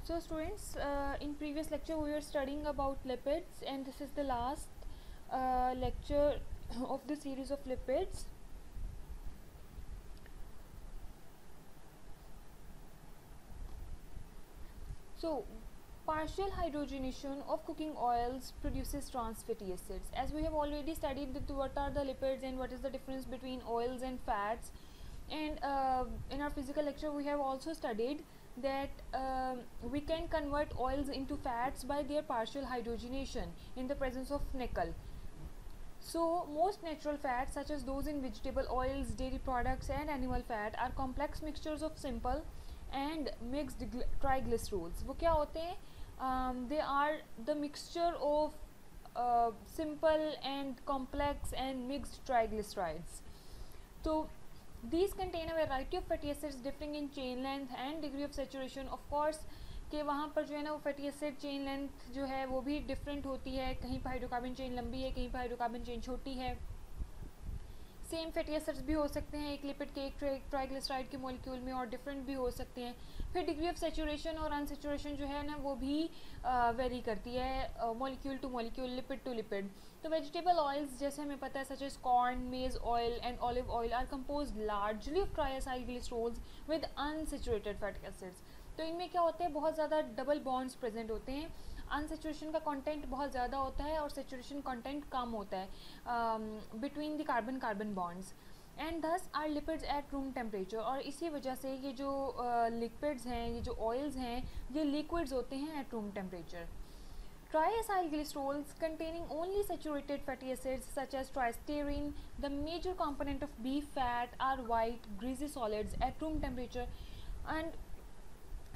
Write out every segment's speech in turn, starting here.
So students, in previous lecture we were studying about lipids, and this is the last lecture of the series of lipids. So partial hydrogenation of cooking oils produces trans fatty acids. As we have already studied that what are the lipids and what is the difference between oils and fats, and in our physical lecture we have also studied that we can convert oils into fats by their partial hydrogenation in the presence of nickel. So most natural fats such as those in vegetable oils, dairy products and animal fat are complex mixtures of simple and mixed triglycerols. वो क्या होते हैं? They are the mixture of simple and complex and mixed triglycerides. So these contain a variety of fatty acids differing in chain length and degree of saturation. Of course कि वहाँ पर जो है ना वो फैटी एसिड चेन लेंथ जो है वो भी डिफरेंट होती है, कहीं पर हाइड्रोकार्बन चेन लंबी है, कहीं पर हाइड्रोकार्बन चेन छोटी है. सेम फैटी एसिड्स भी हो सकते हैं एक लिपिड के एक ट्राइग्लिसराइड के मॉलिक्यूल में और डिफरेंट भी हो सकते हैं. फिर डिग्री ऑफ सैचुरेशन और अनसेचुरेशन जो है ना वो भी वेरी करती है molecule two molecule, lipid to lipid. तो वेजिटेबल ऑयल्स जैसे हमें पता है सच एज कॉर्न, मेज oil and olive oil are composed largely of ट्राइएसाइल ग्लिसरोल्स with unsaturated fatty acids. तो इनमें क्या होते हैं, बहुत ज़्यादा डबल बॉन्ड्स प्रेजेंट होते हैं. अनसेचुरेशन का कंटेंट बहुत ज़्यादा होता है और सेचुरेशन कंटेंट कम होता है between the carbon carbon bonds. And thus are lipids at room temperature. और इसी वजह से ये जो लिपिड्स हैं, ये जो ऑयल्स हैं, ये लिक्विड्स होते हैं eight room temperature. Triacyl glycerols containing only saturated fatty acids such as triasterine, the major component of beef fat, are white, greasy solids at room temperature. And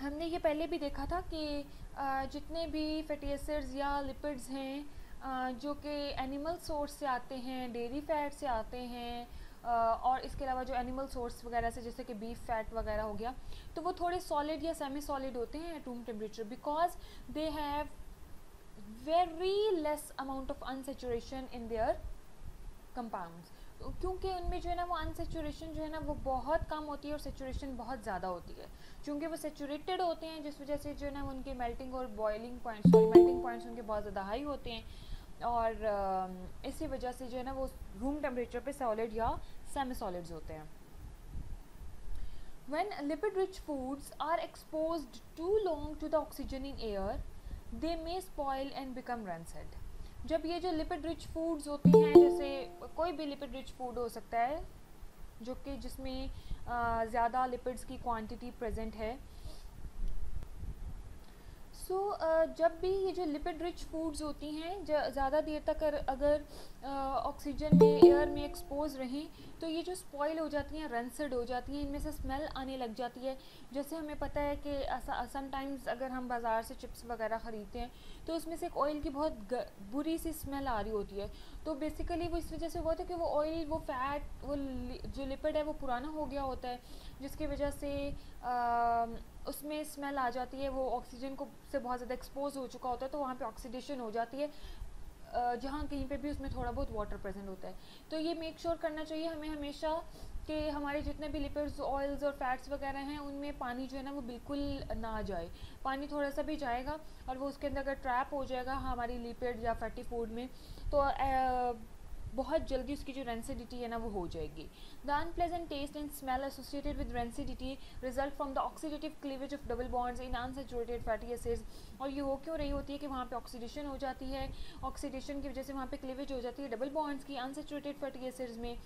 हमने ये पहले भी देखा था कि जितने भी फैटी एसिड्स या लिपिड्स हैं जो कि एनिमल सोर्स से आते हैं, डेयरी फैट से आते हैं, और इसके अलावा जो एनिमल सोर्स वगैरह से जैसे कि बीफ फैट वगैरह हो गया, तो वो थोड़े सॉलिड या सेमी सॉलिड होते हैं eight room temperature because they have very less amount of unsaturation in their compounds. क्योंकि उनमें जो है ना वो अनसेचुरेशन जो है ना वो बहुत कम होती है और सेचुरेशन बहुत ज़्यादा होती है. चूँकि वो सेचुरेटेड होते हैं जिस वजह से जो है ना उनके मेल्टिंग और बॉइलिंग पॉइंट्स उनके बहुत ज़्यादा हाई होते हैं, और इसी वजह से जो है ना वो रूम टेम्परेचर पे सॉलिड या सेमी सॉलिड्स होते हैं. When lipid-rich foods are exposed too long to the oxygen in air, they may spoil and become rancid. जब ये जो लिपिड रिच फूड्स होती हैं, जैसे कोई भी लिपिड रिच फूड हो सकता है जो कि जिसमें ज़्यादा लिपिड्स की क्वांटिटी प्रेजेंट है. सो जब भी ये जो लिपिड रिच फूड्स होती हैं ज़्यादा देर तक अगर ऑक्सीजन में, एयर में एक्सपोज रहें, तो ये जो स्पॉइल हो जाती हैं, रंसिड हो जाती हैं, इनमें से स्मेल आने लग जाती है. जैसे हमें पता है कि समटाइम्स अगर हम बाज़ार से चिप्स वगैरह ख़रीदते हैं तो उसमें से एक ऑयल की बहुत बुरी सी स्मेल आ रही होती है. तो बेसिकली वो इस वजह से हुआ था कि वो ऑयल, वो फैट, वो जो लिपिड है वो पुराना हो गया होता है, जिसकी वजह से उसमें स्मेल आ जाती है. वो ऑक्सीजन को से बहुत ज़्यादा एक्सपोज हो चुका होता है, तो वहाँ पे ऑक्सीडेशन हो जाती है जहाँ कहीं पे भी उसमें थोड़ा बहुत वाटर प्रेजेंट होता है. तो ये मेक श्योर करना चाहिए हमें हमेशा कि हमारे जितने भी लिपिड्स, ऑयल्स और फैट्स वगैरह हैं उनमें पानी जो है ना वो बिल्कुल ना जाए. पानी थोड़ा सा भी जाएगा और वो उसके अंदर अगर ट्रैप हो जाएगा हमारी लिपिड या फैटी फूड में, तो बहुत जल्दी उसकी जो रेंसिडिटी है ना वो हो जाएगी. The unpleasant taste and smell associated with rancidity result from the oxidative cleavage of double bonds in unsaturated fatty acids. और ये हो क्यों रही होती है कि वहाँ पे ऑक्सीडेशन हो जाती है, ऑक्सीडेशन की वजह से वहाँ पे क्लीवेज हो जाती है डबल बॉन्ड्स की अनसैचुरेटेड फैटी एसिड्स में,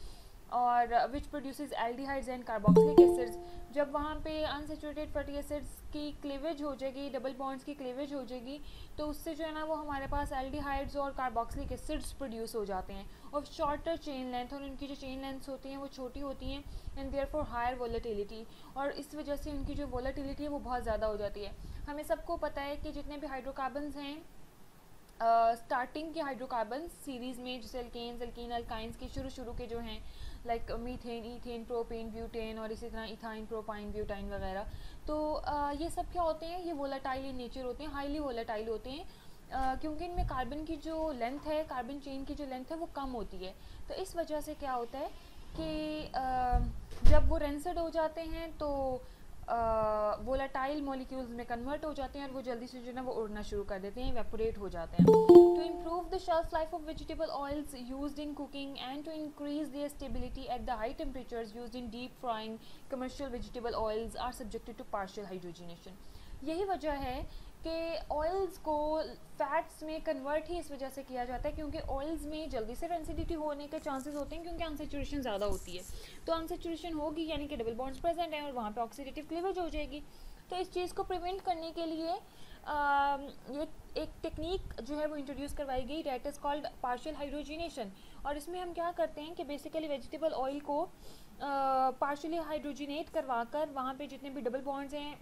और which produces aldehydes and carboxylic acids. जब वहाँ पे अनसेचुरेटेड फैटी एसिड्स की क्लीवेज हो जाएगी, डबल बॉन्ड्स की क्लीवेज हो जाएगी, तो उससे जो है ना वो हमारे पास एल्डिहाइड्स और कार्बोक्सिलिक एसिड्स प्रोड्यूस हो जाते हैं और शॉर्टर चेन लेंथ, और उनकी जो चेन लेंथ्स होती हैं वो छोटी होती हैं एंड देयरफॉर हायर वोलेटिलिटी. और इस वजह से उनकी जो वोलेटिलिटी है वो बहुत ज़्यादा हो जाती है. हमें सबको पता है कि जितने भी हाइड्रोकार्बन्स हैं, स्टार्टिंग के हाइड्रोकार्बन सीरीज़ में जैसे एल्केन्स, एल्कीन, अल्काइंस के शुरू के जो हैं like methane, ethane, propane, butane और इसी तरह इथाइन, प्रोपाइन, ब्यूटाइन वगैरह, तो ये सब क्या होते हैं, ये वोलेटाइल इन नेचर होते हैं, हाईली वोलेटाइल होते हैं, क्योंकि इनमें कार्बन की जो लेंथ है, कार्बन चेन की जो लेंथ है वो कम होती है. तो इस वजह से क्या होता है कि जब वो रेंसिड हो जाते हैं तो वोलाटाइल मॉलिक्यूल्स में कन्वर्ट हो जाते हैं और वो जल्दी से जो है ना वो उड़ना शुरू कर देते हैं, इवेपोरेट हो जाते हैं. To improve the shelf life of vegetable oils used in cooking and to increase their stability at the high temperatures used in deep frying, commercial vegetable oils are subjected to partial hydrogenation. यही वजह है कि oils को fats में convert ही इस वजह से किया जाता है क्योंकि ऑयल्स में जल्दी से रेंसिडिटी होने के चांसेस होते हैं क्योंकि अनसेचुरेशन ज़्यादा होती है. तो अनसेचुरेशन होगी यानी कि डबल बॉन्ड्स प्रेजेंट हैं और वहाँ पे ऑक्सीडेटिव क्लीवेज हो जाएगी. तो इस चीज़ को प्रिवेंट करने के लिए ये एक टेक्निक जो है वो इंट्रोड्यूस करवाई गई, that is called partial hydrogenation. और इसमें हम क्या करते हैं कि बेसिकली वेजिटेबल ऑयल को पार्शियली हाइड्रोजिनेट करवा कर वहाँ पे जितने भी डबल बॉन्ड्स हैं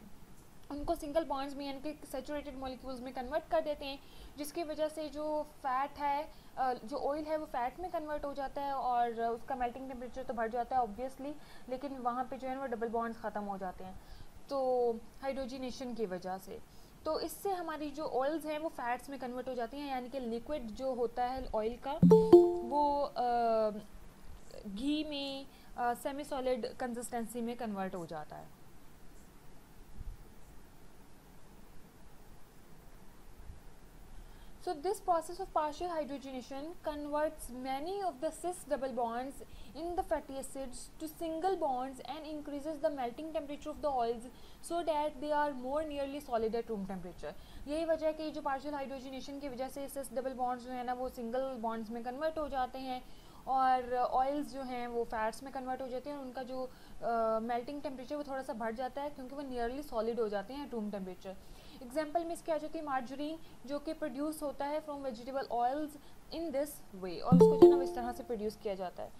उनको सिंगल बॉन्ड्स में यानी कि सैचुरेटेड मॉलिक्यूल्स में कन्वर्ट कर देते हैं, जिसकी वजह से जो फैट है, जो ऑयल है वो फैट में कन्वर्ट हो जाता है और उसका मेल्टिंग टेम्परेचर तो बढ़ जाता है ऑब्वियसली, लेकिन वहाँ पे जो है वो डबल बॉन्ड्स ख़त्म हो जाते हैं तो हाइड्रोजिनेशन की वजह से. तो इससे हमारी जो ऑयल्स हैं वो फैट्स में कन्वर्ट हो जाती हैं यानी कि लिक्विड जो होता है ऑयल का वो घी में सेमी सॉलिड कंसिस्टेंसी में कन्वर्ट हो जाता है. So this process of partial hydrogenation converts many of the cis double bonds in the fatty acids to single bonds and increases the melting temperature of the oils so that they are more nearly solid at room temperature. यही वजह है कि जो partial hydrogenation की वजह से cis double bonds जो है ना वो single bonds में convert हो जाते हैं और ऑयल्स जो हैं वो फैट्स में कन्वर्ट हो जाते हैं और उनका जो मेल्टिंग टेम्परेचर वो थोड़ा सा बढ़ जाता है क्योंकि वो नियरली सॉलिड हो जाते हैं रूम टेम्परेचर. एग्जाम्पल में इसकी आ जाती है मार्जरीन जो कि प्रोड्यूस होता है from vegetable oils in this way और उसको जो है ना इस तरह से प्रोड्यूस किया जाता है.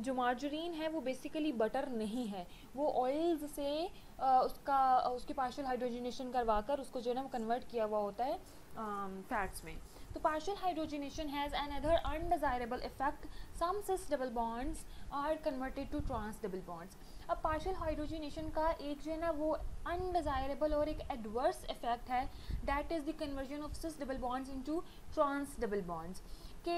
जो मार्जरीन है वो बेसिकली बटर नहीं है, वो ऑयल्स से उसकी पार्शियल हाइड्रोजनेशन करवा कर उसको जो है ना वो कन्वर्ट किया हुआ होता है फैट्स में. तो partial hydrogenation has another undesirable effect. Some cis double bonds are converted to trans double bonds. अब partial hydrogenation का एक जो है ना वो undesirable और एक adverse effect है, that is the conversion of cis double bonds into trans double bonds. कि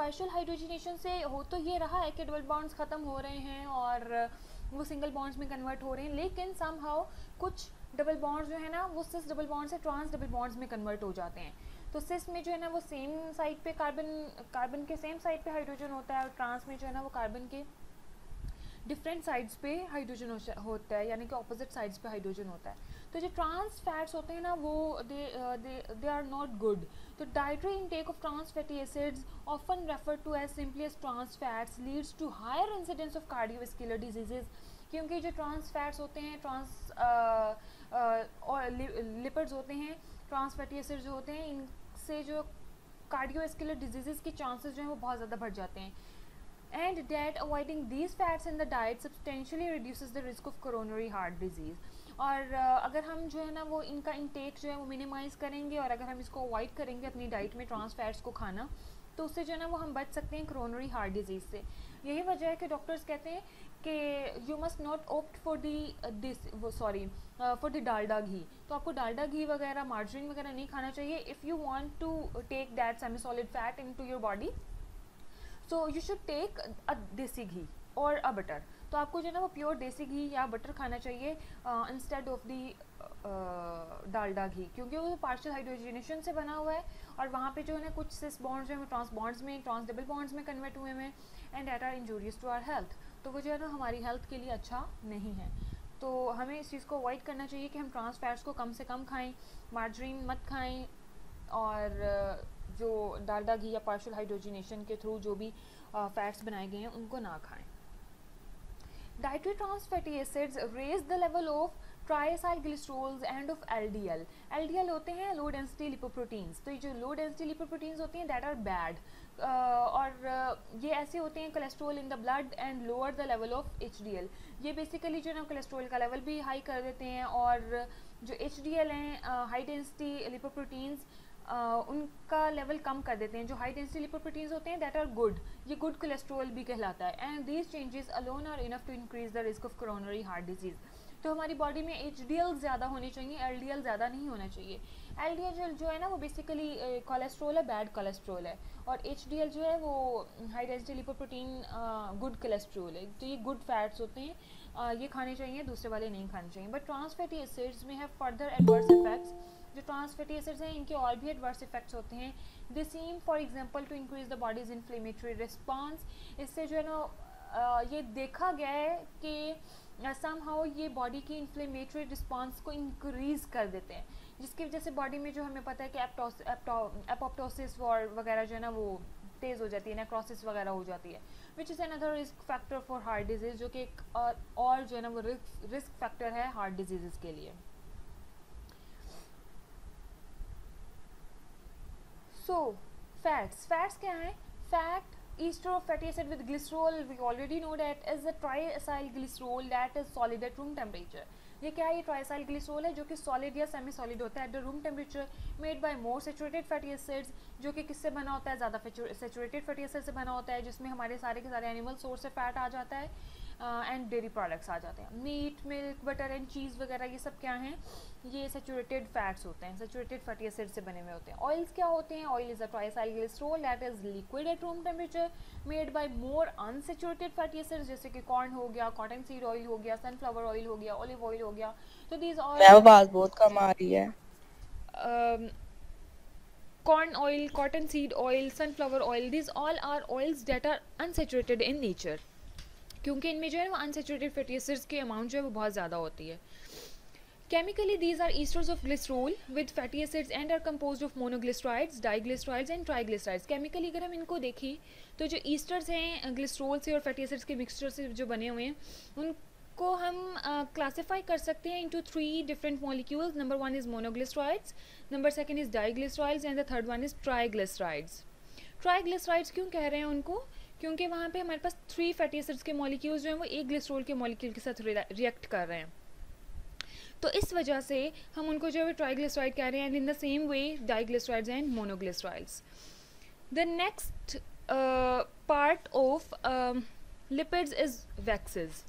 partial hydrogenation से हो तो ये रहा है कि double bonds ख़त्म हो रहे हैं और वो single bonds में convert हो रहे हैं, लेकिन somehow कुछ डबल बॉन्ड्स जो है ना वो सिस डबल बॉन्ड से ट्रांस डबल बॉन्ड्स में कन्वर्ट हो जाते हैं. तो सिस में जो है ना वो सेम साइड पे कार्बन के सेम साइड पे हाइड्रोजन होता है और ट्रांस में जो है ना वो कार्बन के डिफरेंट साइड्स पे हाइड्रोजन होता है यानी कि ऑपोजिट साइड्स पे हाइड्रोजन होता है. तो जो ट्रांस फैट्स होते हैं ना वो दे आर नॉट गुड. तो dietary intake of trans fatty acids often refer to as simply as trans fats leads to higher incidence of cardiovascular diseases. क्योंकि जो ट्रांस फैट्स होते हैं, और लिपिड्स होते हैं, ट्रांस फैटी एसिड्स जो होते हैं, इनसे जो कार्डियोवैस्कुलर डिजीजेस के चांसेस जो हैं वो बहुत ज़्यादा बढ़ जाते हैं. And that avoiding these fats in the diet substantially reduces the risk of coronary heart disease. और अगर हम जो है ना वो इनका इंटेक जो है वो मिनिमाइज़ करेंगे और अगर हम इसको अवॉइड करेंगे अपनी डाइट में ट्रांस फैट्स को खाना, तो उससे जो है ना वो हम बच सकते हैं कोरोनरी हार्ट डिजीज़ से. यही वजह है कि डॉक्टर्स कहते हैं कि you must not opt for the Dalda ghee. तो आपको डालडा घी वगैरह मार्जरीन वगैरह नहीं खाना चाहिए if you want to take that semi solid fat into your body. So you should take a desi ghee और अ बटर. तो आपको जो है ना वो प्योर देसी घी या बटर खाना चाहिए इंस्टेड ऑफ दी डालडा घी, क्योंकि वो पार्शियल हाइड्रोजनेशन से बना हुआ है और वहाँ पे जो है ना कुछ सिस बॉन्ड्स जो है वो ट्रांस बॉन्ड्स में, ट्रांस डबल बॉन्ड्स में कन्वर्ट हुए हैं and that are injurious to our health. तो वो जो है ना हमारी हेल्थ के लिए अच्छा नहीं है. तो हमें इस चीज़ को अवॉइड करना चाहिए कि हम ट्रांस फैट्स को कम से कम खाएं, मार्जरीन मत खाएं और जो डालडा घी या पार्शियल हाइड्रोजनेशन के थ्रू जो भी फैट्स बनाए गए हैं उनको ना खाएं. Dietary trans fatty acids raise the level of triacylglycerols and of LDL. LDL होते हैं लो डेंसिटी लिपोप्रोटीन्स. तो ये जो लो डेंसिटी लिपोप्रोटीन्स होती हैं दैट आर बैड और ये ऐसे होते हैं cholesterol in the blood and lower the level of HDL. ये बेसिकली जो है ना कोलेस्ट्रॉल का लेवल भी हाई कर देते हैं और जो HDL हैं हाई डेंसिटी लिपोप्रोटीन्स उनका लेवल कम कर देते हैं. जो हाई डेंसिटी लिपोप्रोटीन्स होते हैं दैट आर गुड, ये गुड कोलेस्ट्रॉल भी कहलाता है. And these changes alone are enough to increase the risk of coronary heart disease. तो हमारी बॉडी में HDL ज़्यादा होनी चाहिए, LDL ज़्यादा नहीं होना चाहिए. LDL जो है ना वो बेसिकली कोलेस्ट्रॉल है, बैड कोलेस्ट्रॉल है, और HDL जो है वो high density lipoprotein good cholesterol है. तो ये गुड फैट्स होते हैं ये खाने चाहिए, दूसरे वाले नहीं खाने चाहिए. बट ट्रांस फैटी एसिड्स में हैव फर्दर एडवर्स इफेक्ट्स. जो ट्रांस फैटी एसिड्स हैं इनके और भी एडवर्स इफेक्ट्स होते हैं. They seem for example to increase the body's inflammatory response. इससे जो है ना ये देखा गया है कि समहाउ ये बॉडी की इन्फ्लेमेटरी रिस्पांस को इंक्रीज कर देते हैं, जिसकी वजह से बॉडी में जो हमें पता है कि एपोप्टोसिस वगैरह जो है ना वो तेज़ हो जाती है, नेक्रोसिस वगैरह हो जाती है, which is another risk factor for heart disease, जो कि एक और जो है ना वो रिस्क फैक्टर है हार्ट डिजीज़ के लिए. सो फैट्स क्या हैं? Fat ester of fatty acid with glycerol, we already know that is a triacyl glycerol that is solid at room temperature. ये क्या है? ये triacyl glycerol है जो कि solid या semi solid होता है at the room temperature, made by more saturated fatty acids, जो कि किससे बना होता है? ज़्यादा saturated fatty acid से बना होता है, जिसमें हमारे सारे के सारे एनिमल सोर्स से फैट आ जाता है एंड डेयरी प्रोडक्ट्स आ जाते हैं. Meat, milk, butter and cheese वगैरह ये सब क्या हैं? ये सैचुरेटेड फैट्स होते हैं, सैचुरेटेड फैटी एसिड से बने हुए होते हैं. ऑयल्स क्या होते हैं? Oil is a triacyl glycerol that is liquid at room temperature, made by more unsaturated fatty acids, जैसे कि कॉर्न हो गया, कॉटन सीड ऑयल हो गया, सनफ्लावर ऑयल हो गया, ऑलिव ऑयल हो गया. तो दीज ऑल मैं आवाज बहुत कम आ रही है. corn oil, cotton seed oil, sunflower oil, these all are oils that are unsaturated in nature, क्योंकि इनमें जो है वो अनसेचुरेटेड फैटी एसिड्स की अमाउंट जो है वो बहुत ज़्यादा होती है. Chemically, these are esters of glycerol with fatty acids and are composed of monoglycerides, diglycerides and triglycerides. Chemically अगर हम इनको देखें तो जो esters हैं ग्लिसरॉल से और फैटी एसिड्स के मिक्सचर से जो बने हुए हैं उनको हम क्लासीफाई कर सकते हैं into 3 different molecules. Number 1 is monoglycerides, number 2 is diglycerides and the third one is triglycerides. Triglycerides क्यों कह रहे हैं उनको? क्योंकि वहाँ पे हमारे पास 3 फैटी एसिड्स के मॉलिक्यूल्स जो हैं वो एक ग्लिसरॉल के मॉलिक्यूल के साथ रिएक्ट कर रहे हैं, तो इस वजह से हम उनको जो है ट्राइग्लिसराइड कह रहे हैं. And in the same way diglycerides and monoglycerides. The next part of lipids is waxes.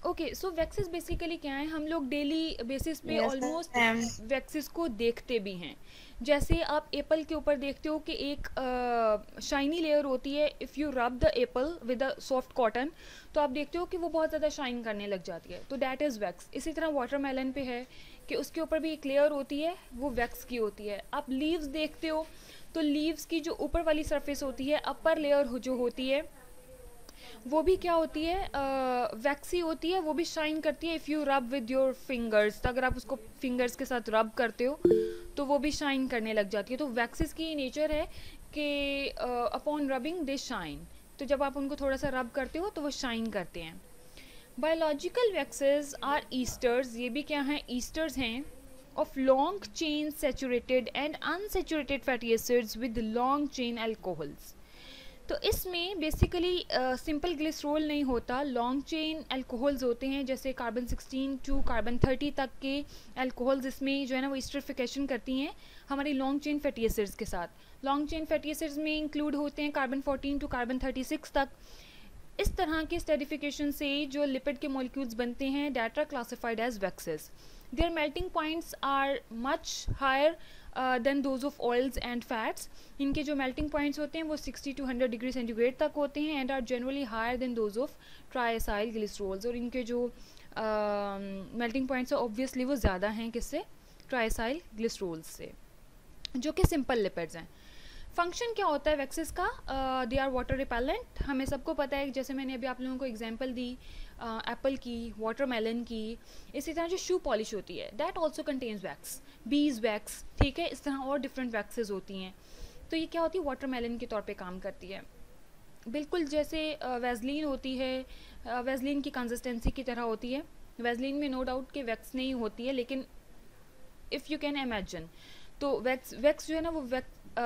Okay, so waxes basically क्या है? हम लोग डेली बेसिस पे ऑलमोस्ट वैक्सेस को देखते भी हैं. जैसे आप एप्पल के ऊपर देखते हो कि एक शाइनी लेयर होती है. If you rub the Apple with a soft cotton तो आप देखते हो कि वो बहुत ज़्यादा शाइन करने लग जाती है, तो डैट इज़ वैक्स. इसी तरह वाटरमेलन पे है कि उसके ऊपर भी एक लेयर होती है, वो वैक्स की होती है. आप लीव्स देखते हो तो लीव्स की जो ऊपर वाली सरफेस होती है, अपर लेयर जो होती है, वो भी क्या होती है? वैक्सी होती है, वो भी शाइन करती है. If you rub with your fingers, तो अगर आप उसको फिंगर्स के साथ रब करते हो तो वो भी शाइन करने लग जाती है. तो वैक्सेस की नेचर है कि अपॉन रबिंग दे शाइन, तो जब आप उनको थोड़ा सा रब करते हो तो वो शाइन करते हैं. Biological waxes are esters. ये भी क्या हैं? ईस्टर्स हैं of long chain saturated and unsaturated fatty acids with long chain alcohols. तो इसमें बेसिकली सिंपल ग्लिसरॉल नहीं होता, लॉन्ग चेन अल्कोहल्स होते हैं, जैसे कार्बन 16 टू कार्बन 30 तक के अल्कोहल्स इसमें जो है ना वो एस्टरिफिकेशन करती हैं हमारी लॉन्ग चेन फैटी एसिड्स के साथ. लॉन्ग चेन फैटी एसिड्स में इंक्लूड होते हैं कार्बन 14 टू कार्बन 36 तक. इस तरह के स्टेरिफिकेशन से जो लिपिड के मॉलिक्यूल्स बनते हैं that are classified as waxes. Their melting points are much higher than those of oils and fats. इनके जो मेल्टिंग पॉइंट्स होते हैं वो 60 to 100 डिग्री सेंटीग्रेड तक होते हैं and are generally higher than those of triacyl glycerols. और इनके जो मेल्टिंग पॉइंट्स है ऑब्वियसली वो ज़्यादा हैं किससे? ट्राइसाइल ग्लिसरॉल्स से, जो कि सिंपल लिपिड्स हैं. फंक्शन क्या होता है वैक्सेस का? They are water repellent. हमें सबको पता है, जैसे मैंने अभी आप लोगों को एग्जांपल दी एप्पल की, वाटरमेलन की. इसी तरह जो शू पॉलिश होती है that also contains wax, bees wax, ठीक है. इस तरह और डिफरेंट वैक्सेस होती हैं. तो ये क्या होती है? वाटरमेलन के तौर पे काम करती है, बिल्कुल जैसे वेजलिन होती है. वेजलिन की कंसिस्टेंसी की तरह होती है. वेजलिन में नो डाउट कि वैक्स नहीं होती है, लेकिन इफ़ यू कैन इमेजिन तो वैक्स जो है ना वो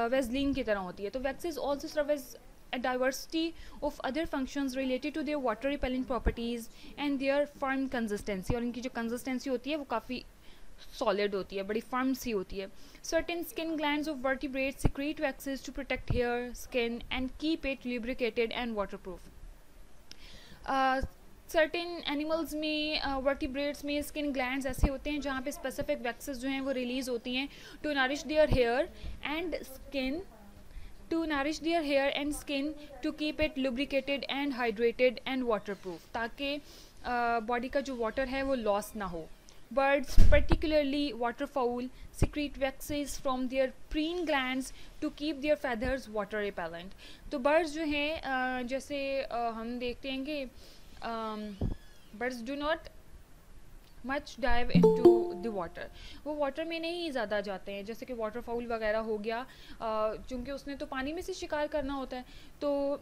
वेजलिन की तरह होती है. तो waxes also serve as a diversity of other functions related to their water repellent properties and their firm consistency. और इनकी जो consistency होती है वो काफ़ी solid होती है, बड़ी firm सी होती है. Certain skin glands of vertebrates secrete waxes to protect hair, skin and keep it lubricated and waterproof. Certain animals में वर्टिब्रेट्स में स्किन ग्लैंड्स ऐसे होते हैं जहाँ पे स्पेसिफिक वैक्सेस जो हैं वो रिलीज़ होती हैं to nourish their hair and skin to nourish their hair and skin to keep it lubricated and hydrated and waterproof, ताकि बॉडी का जो वाटर है वो लॉस ना हो. Birds, particularly waterfowl, secrete waxes from their preen glands to keep their feathers water repellent. तो birds जो हैं जैसे हम देखते हैं कि birds do not much dive into the water, वो वाटर में नहीं ज़्यादा जाते हैं. जैसे कि वाटर फाउल वगैरह हो गया, चूँकि उसने तो पानी में से शिकार करना होता है, तो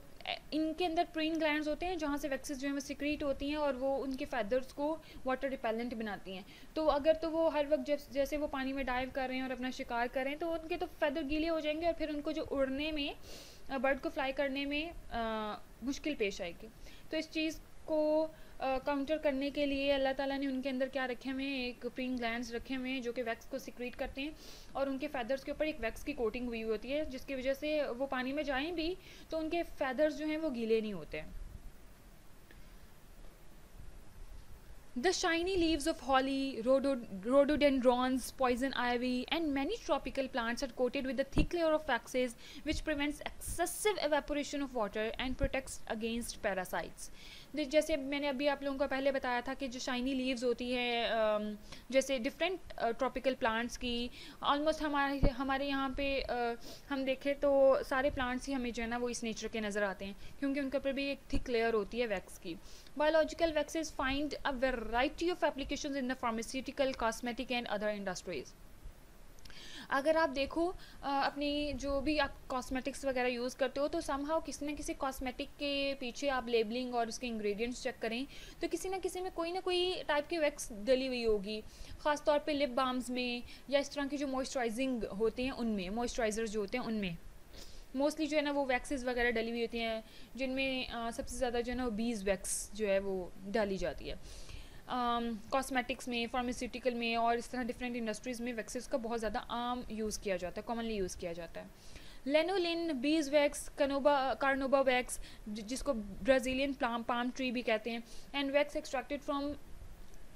इनके अंदर प्रीन ग्लैंड्स होते हैं जहाँ से वैक्सेस जो है वो सिक्रीट होती हैं और वो उनके फैदर्स को वाटर रिपेलेंट बनाती हैं. तो अगर तो वो हर वक्त जैसे वो पानी में डाइव कर रहे हैं और अपना शिकार कर रहे हैं, तो उनके तो फैदर गीले हो जाएंगे और फिर उनको जो उड़ने में, बर्ड को फ्लाई करने में मुश्किल पेश आएगी. तो इस चीज़ को काउंटर करने के लिए अल्लाह ताला ने उनके अंदर क्या रखे हुए हैं, एक प्रीन ग्लैंड्स रखे हुए हैं जो कि वैक्स को सिक्रीट करते हैं और उनके फैदर्स के ऊपर एक वैक्स की कोटिंग हुई होती है, जिसकी वजह से वो पानी में जाएं भी तो उनके फैदर्स जो हैं वो गीले नहीं होते हैं. The shiny leaves of holly, rhododendrons, poison ivy, and many tropical plants are coated with a thick layer of waxes, which prevents excessive evaporation of water and protects against parasites. जैसे मैंने अभी आप लोगों को पहले बताया था कि जो शाइनी लीव्स होती है, जैसे डिफरेंट ट्रॉपिकल प्लांट्स की, ऑलमोस्ट हमारे यहाँ पे हम देखें तो सारे प्लांट्स ही हमें जो है ना वो इस नेचर के नज़र आते हैं, क्योंकि उनके ऊपर भी एक थिक लेयर होती है वैक्स की. Biological waxes find a variety of applications in the pharmaceutical, cosmetic and other industries. अगर आप देखो अपनी जो भी आप कॉस्मेटिक्स वगैरह यूज़ करते हो, तो समहाउ किसी न किसी कॉस्मेटिक के पीछे आप लेबलिंग और उसके इंग्रेडिएंट्स चेक करें तो किसी न किसी में कोई ना कोई टाइप की वैक्स डली हुई होगी. ख़ास तौर पे लिप बाम्स में या इस तरह की जो मॉइस्चराइजिंग होते हैं उनमें, मॉइस्चराइजर्स जो होते हैं उनमें मोस्टली जो है ना वो वैक्सेस वगैरह डली हुई होती हैं, जिनमें सबसे ज़्यादा जो है ना वो बीज वैक्स जो है वो डाली जाती है. कॉस्मेटिक्स में, फार्मास्यूटिकल में और इस तरह डिफरेंट इंडस्ट्रीज़ में वैक्सेस का बहुत ज़्यादा आम यूज़ किया जाता है, कॉमनली यूज़ किया जाता है. Lanolin, bees wax, carnauba wax जिसको ब्राज़ीलियन पाम ट्री भी कहते हैं, and wax extracted from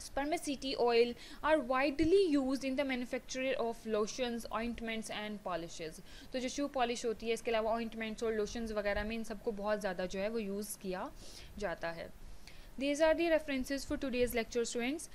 spermaceti oil are widely used in the manufacture of lotions, ointments and polishes. तो जो शू पॉलिश होती है, इसके अलावा ointments और lotions वगैरह में इन सबको बहुत ज़्यादा जो है वो यूज़ किया जाता है. These are the references for today's lecture, students.